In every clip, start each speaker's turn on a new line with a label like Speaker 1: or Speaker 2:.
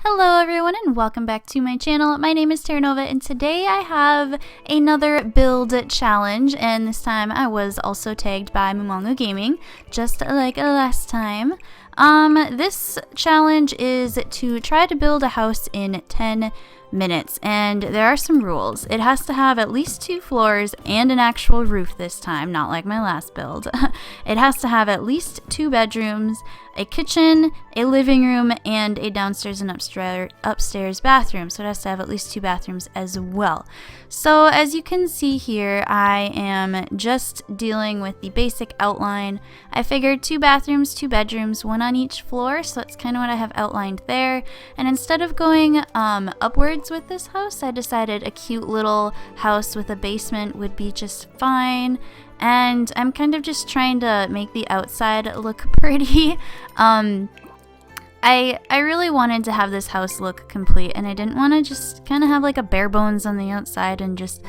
Speaker 1: Hello everyone and welcome back to my channel. My name is Terranova and today I have another build challenge, and this time I was also tagged by Momongo Gaming, just like last time. This challenge is to try to build a house in 10 minutes, and there are some rules. It has to have at least 2 floors and an actual roof this time, not like my last build. It has to have at least 2 bedrooms, a kitchen, a living room, and a downstairs and upstairs bathroom. So it has to have at least 2 bathrooms as well. So as you can see here, I am just dealing with the basic outline. I figured 2 bathrooms, 2 bedrooms, 1 on each floor, so that's kind of what I have outlined there. And instead of going upwards with this house, I decided a cute little house with a basement would be just fine. And I'm kind of just trying to make the outside look pretty. I really wanted to have this house look complete, and I didn't want to just kind of have like a bare bones on the outside and just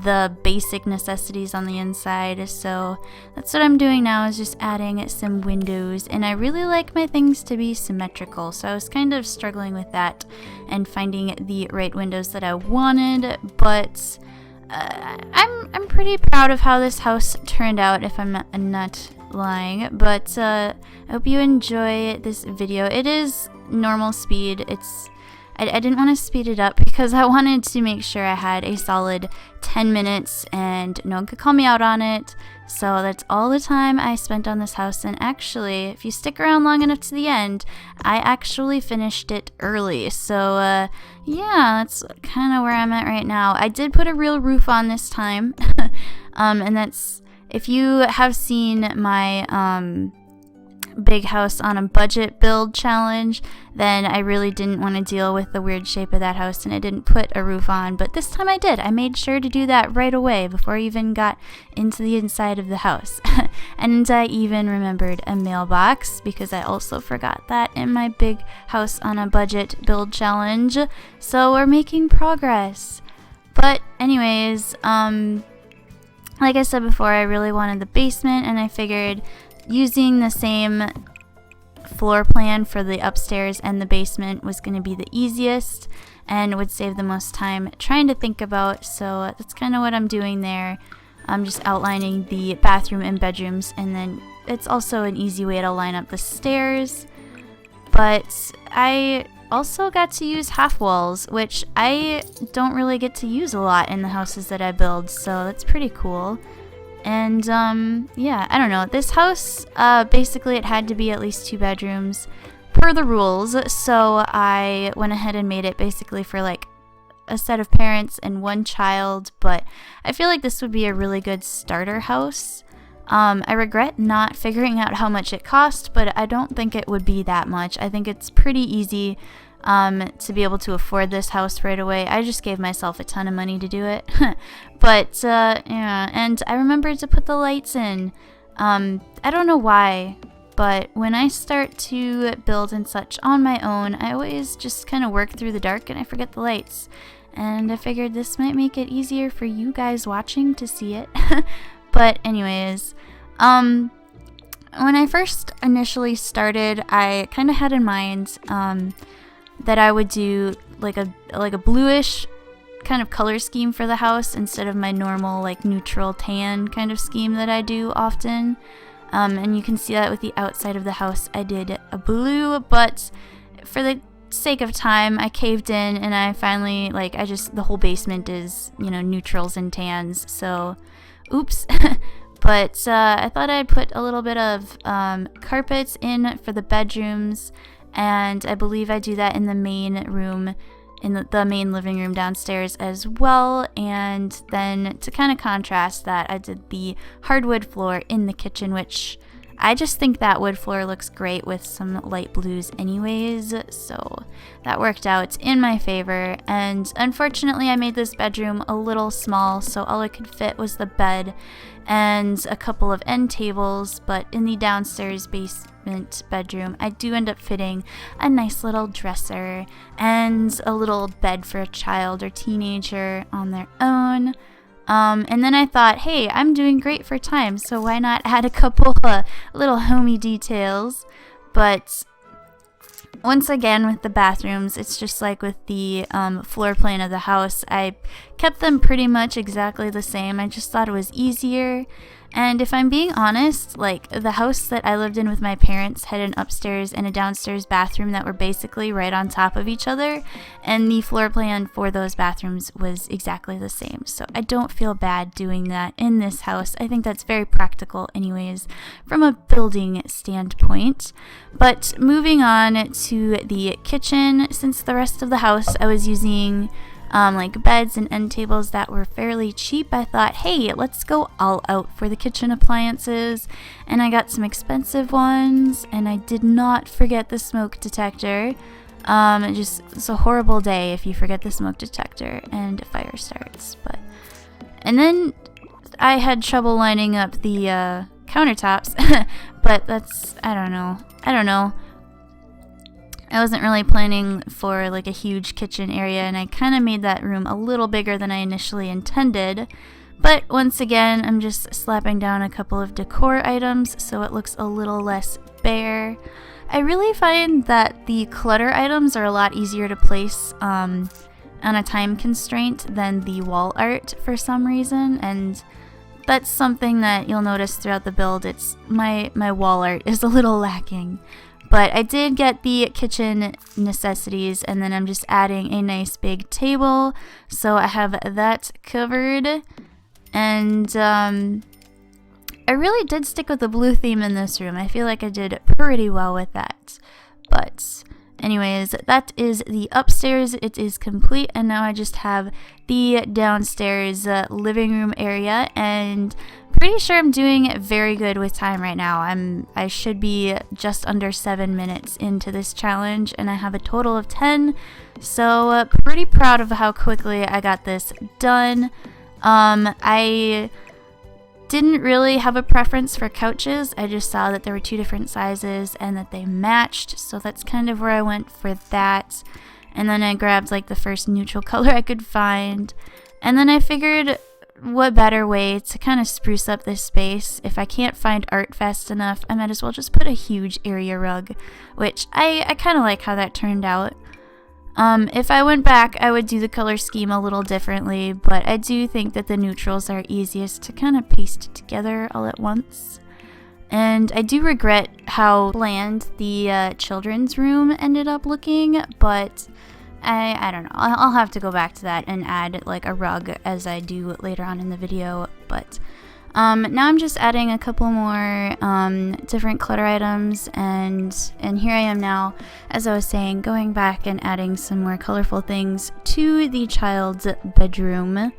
Speaker 1: the basic necessities on the inside. So that's what I'm doing now, is just adding some windows, and I really like my things to be symmetrical, so I was kind of struggling with that and finding the right windows that I wanted, but I'm pretty proud of how this house turned out, if I'm not lying. But I hope you enjoy this video. It is normal speed. I didn't want to speed it up because I wanted to make sure I had a solid 10 minutes and no one could call me out on it. So that's all the time I spent on this house, and actually, if you stick around long enough to the end, I actually finished it early. So yeah, that's kind of where I'm at right now. I did put a real roof on this time, and that's, if you have seen my big house on a budget build challenge, then I really didn't want to deal with the weird shape of that house, and I didn't put a roof on, but this time I did. I made sure to do that right away before I even got into the inside of the house. And I even remembered a mailbox, because I also forgot that in my big house on a budget build challenge. So we're making progress. But anyways, like I said before, I really wanted the basement, and I figured using the same floor plan for the upstairs and the basement was going to be the easiest and would save the most time trying to think about. So that's kind of what I'm doing there. I'm just outlining the bathroom and bedrooms, and then it's also an easy way to line up the stairs. But I also got to use half walls, which I don't really get to use a lot in the houses that I build, so that's pretty cool. And yeah, I don't know, this house, basically it had to be at least 2 bedrooms per the rules, so I went ahead and made it basically for like a set of parents and 1 child. But I feel like this would be a really good starter house. I regret not figuring out how much it cost, but I don't think it would be that much. I think it's pretty easy to be able to afford this house right away. I just gave myself a ton of money to do it. But yeah, and I remembered to put the lights in. I don't know why, but when I start to build and such on my own, I always just kind of work through the dark and I forget the lights. And I figured this might make it easier for you guys watching to see it. But anyways, when I first initially started, I kind of had in mind that I would do like a bluish kind of color scheme for the house instead of my normal like neutral tan kind of scheme that I do often. And you can see that with the outside of the house I did a blue, but for the sake of time I caved in, and I finally, like, the whole basement is, you know, neutrals and tans, so oops. But I thought I'd put a little bit of carpets in for the bedrooms, and I believe I do that in the main room, in the main living room downstairs as well. And then to kind of contrast that, I did the hardwood floor in the kitchen, which I just think that wood floor looks great with some light blues anyways, so that worked out in my favor. And unfortunately I made this bedroom a little small, so all I could fit was the bed and a couple of end tables. But in the downstairs basement bedroom, I do end up fitting a nice little dresser and a little bed for a child or teenager on their own. And then I thought, hey, I'm doing great for time, so why not add a couple little homey details. But once again, with the bathrooms, it's just like with the floor plan of the house. I kept them pretty much exactly the same. I just thought it was easier. And if I'm being honest, like the house that I lived in with my parents had an upstairs and a downstairs bathroom that were basically right on top of each other. And the floor plan for those bathrooms was exactly the same. So I don't feel bad doing that in this house. I think that's very practical anyways from a building standpoint. But moving on to the kitchen, since the rest of the house I was using like beds and end tables that were fairly cheap, I thought, hey, let's go all out for the kitchen appliances. And I got some expensive ones, and I did not forget the smoke detector. It's a horrible day if you forget the smoke detector and a fire starts. And then I had trouble lining up the countertops, but I don't know. I wasn't really planning for like a huge kitchen area, and I kind of made that room a little bigger than I initially intended. But once again, I'm just slapping down a couple of decor items so it looks a little less bare. I really find that the clutter items are a lot easier to place on a time constraint than the wall art for some reason, and that's something that you'll notice throughout the build. It's my wall art is a little lacking. But I did get the kitchen necessities, and then I'm just adding a nice big table, so I have that covered. And I really did stick with the blue theme in this room. I feel like I did pretty well with that. But anyways, that is the upstairs. It is complete, and now I just have the downstairs living room area, and pretty sure I'm doing very good with time right now. I should be just under 7 minutes into this challenge, and I have a total of 10, so pretty proud of how quickly I got this done. I didn't really have a preference for couches. I just saw that there were 2 different sizes and that they matched, so that's kind of where I went for that. And then I grabbed like the first neutral color I could find, and then I figured, what better way to kind of spruce up this space? If I can't find art fast enough, I might as well just put a huge area rug, which I kind of like how that turned out. If I went back, I would do the color scheme a little differently, but I do think that the neutrals are easiest to kind of paste together all at once. And I do regret how bland the children's room ended up looking, but I don't know. I'll have to go back to that and add like a rug as I do later on in the video. But now I'm just adding a couple more different clutter items, and here I am now, as I was saying, going back and adding some more colorful things to the child's bedroom.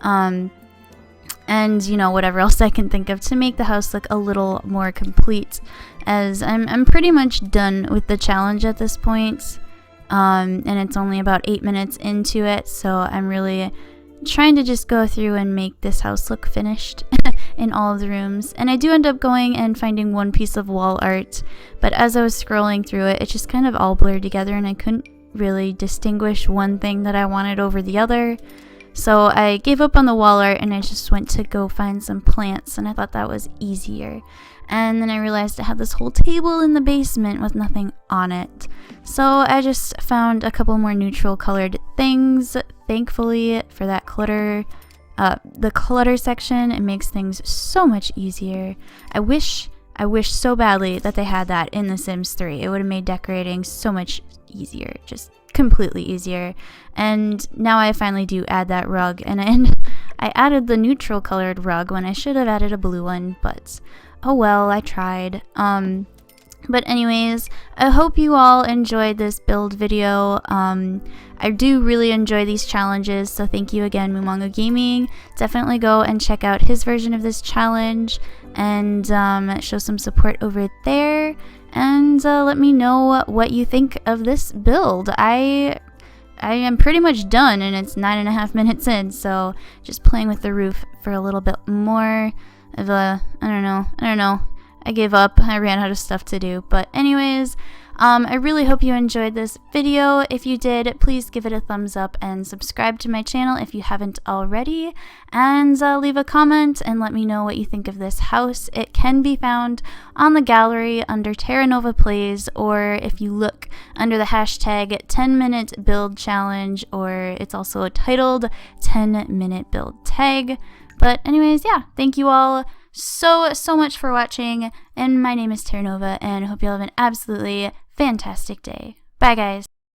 Speaker 1: And you know, whatever else I can think of to make the house look a little more complete, as I'm pretty much done with the challenge at this point. And it's only about 8 minutes into it, so I'm really trying to just go through and make this house look finished in all of the rooms. And I do end up going and finding one piece of wall art, but as I was scrolling through it, it just kind of all blurred together, and I couldn't really distinguish one thing that I wanted over the other. So I gave up on the wall art, and I just went to go find some plants, and I thought that was easier. And then I realized I had this whole table in the basement with nothing on it. So I just found a couple more neutral colored things. Thankfully for that clutter, the clutter section, it makes things so much easier. I wish so badly that they had that in The Sims 3. It would have made decorating so much easier, just completely easier. And now I finally do add that rug, and I added the neutral colored rug when I should have added a blue one, but oh well, I tried. But anyways, I hope you all enjoyed this build video. I do really enjoy these challenges, so thank you again, Mumongo Gaming. Definitely go and check out his version of this challenge, and show some support over there. And let me know what you think of this build. I am pretty much done, and it's 9.5 minutes in, so just playing with the roof for a little bit more of a, I don't know. I gave up. I ran out of stuff to do. But anyways, I really hope you enjoyed this video. If you did, please give it a thumbs up and subscribe to my channel if you haven't already, and leave a comment and let me know what you think of this house. It can be found on the gallery under Terra Nova Plays, or if you look under the hashtag 10-minute build challenge, or it's also titled 10-minute build tag. But anyways, yeah, thank you all so much for watching, and my name is Terra Nova, and I hope you all have an absolutely fantastic day. Bye, guys.